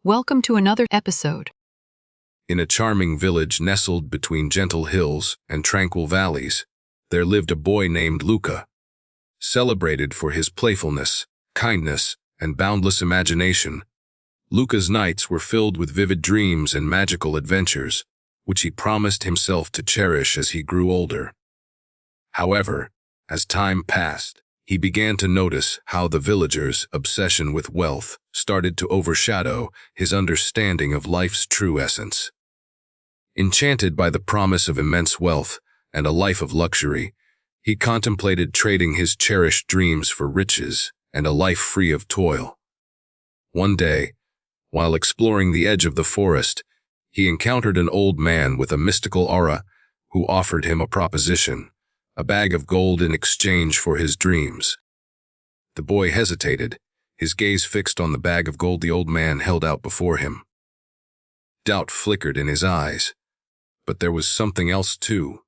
Welcome to another episode. In a charming village nestled between gentle hills and tranquil valleys, there lived a boy named Luca. Celebrated for his playfulness, kindness, and boundless imagination, Luca's nights were filled with vivid dreams and magical adventures, which he promised himself to cherish as he grew older. However, as time passed, he began to notice how the villagers' obsession with wealth started to overshadow his understanding of life's true essence. Enchanted by the promise of immense wealth and a life of luxury, he contemplated trading his cherished dreams for riches and a life free of toil. One day, while exploring the edge of the forest, he encountered an old man with a mystical aura who offered him a proposition: a bag of gold in exchange for his dreams. The boy hesitated, his gaze fixed on the bag of gold the old man held out before him. Doubt flickered in his eyes, but there was something else too: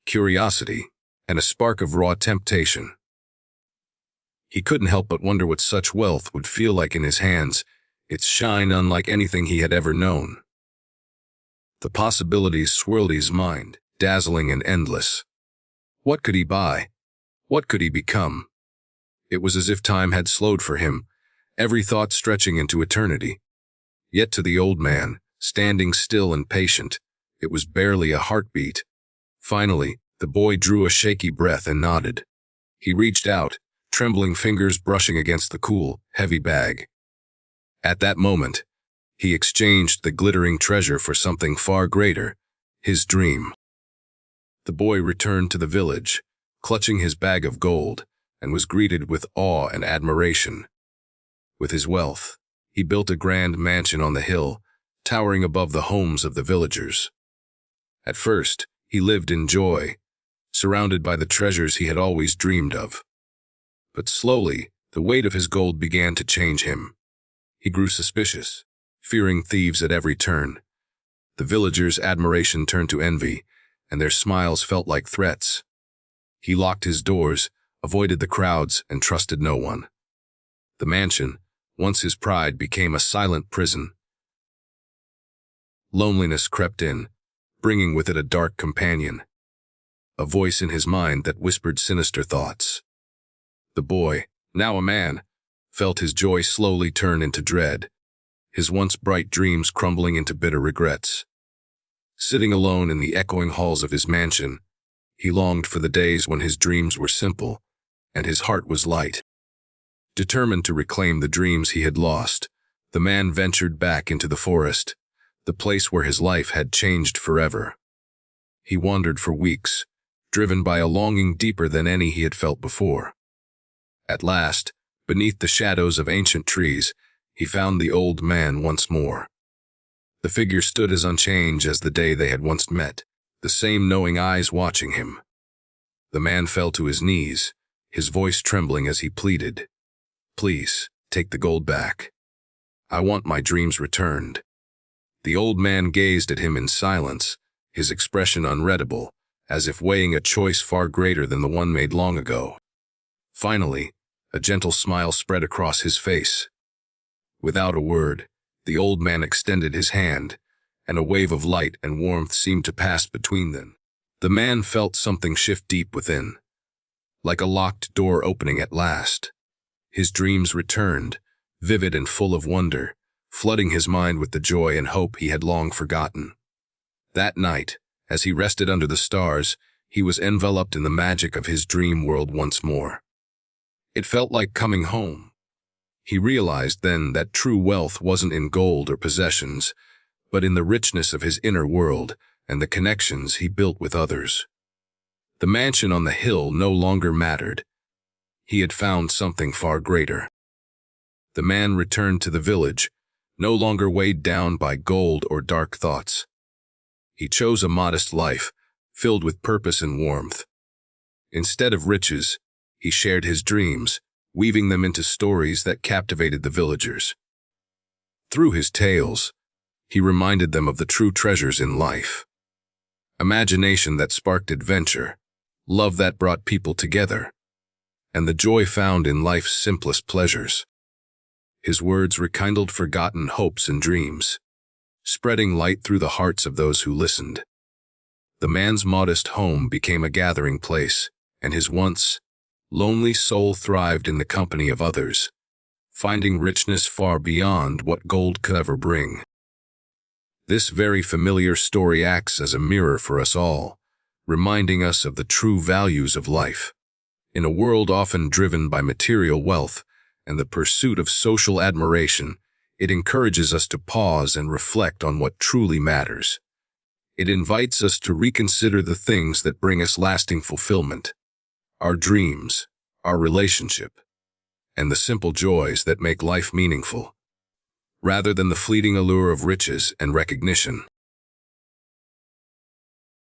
curiosity and a spark of raw temptation. He couldn't help but wonder what such wealth would feel like in his hands, its shine unlike anything he had ever known. The possibilities swirled his mind, dazzling and endless. What could he buy? What could he become? It was as if time had slowed for him, every thought stretching into eternity. Yet to the old man, standing still and patient, it was barely a heartbeat. Finally, the boy drew a shaky breath and nodded. He reached out, trembling fingers brushing against the cool, heavy bag. At that moment, he exchanged the glittering treasure for something far greater: his dream. The boy returned to the village, clutching his bag of gold, and was greeted with awe and admiration. With his wealth, he built a grand mansion on the hill, towering above the homes of the villagers. At first, he lived in joy, surrounded by the treasures he had always dreamed of. But slowly, the weight of his gold began to change him. He grew suspicious, fearing thieves at every turn. The villagers' admiration turned to envy, and their smiles felt like threats. He locked his doors, avoided the crowds, and trusted no one. The mansion, once his pride, became a silent prison. Loneliness crept in, bringing with it a dark companion, a voice in his mind that whispered sinister thoughts. The boy, now a man, felt his joy slowly turn into dread, his once bright dreams crumbling into bitter regrets. Sitting alone in the echoing halls of his mansion, he longed for the days when his dreams were simple and his heart was light. Determined to reclaim the dreams he had lost, the man ventured back into the forest, the place where his life had changed forever. He wandered for weeks, driven by a longing deeper than any he had felt before. At last, beneath the shadows of ancient trees, he found the old man once more. The figure stood as unchanged as the day they had once met, the same knowing eyes watching him. The man fell to his knees, his voice trembling as he pleaded, "Please, take the gold back. I want my dreams returned." The old man gazed at him in silence, his expression unreadable, as if weighing a choice far greater than the one made long ago. Finally, a gentle smile spread across his face. Without a word, the old man extended his hand, and a wave of light and warmth seemed to pass between them. The man felt something shift deep within, like a locked door opening at last. His dreams returned, vivid and full of wonder, flooding his mind with the joy and hope he had long forgotten. That night, as he rested under the stars, he was enveloped in the magic of his dream world once more. It felt like coming home. He realized then that true wealth wasn't in gold or possessions, but in the richness of his inner world and the connections he built with others. The mansion on the hill no longer mattered. He had found something far greater. The man returned to the village, no longer weighed down by gold or dark thoughts. He chose a modest life, filled with purpose and warmth. Instead of riches, he shared his dreams, weaving them into stories that captivated the villagers. Through his tales, he reminded them of the true treasures in life: imagination that sparked adventure, love that brought people together, and the joy found in life's simplest pleasures. His words rekindled forgotten hopes and dreams, spreading light through the hearts of those who listened. The man's modest home became a gathering place, and his once lonely soul thrived in the company of others, finding richness far beyond what gold could ever bring. This very familiar story acts as a mirror for us all, reminding us of the true values of life. In a world often driven by material wealth and the pursuit of social admiration, it encourages us to pause and reflect on what truly matters. It invites us to reconsider the things that bring us lasting fulfillment, our dreams, our relationship, and the simple joys that make life meaningful, rather than the fleeting allure of riches and recognition.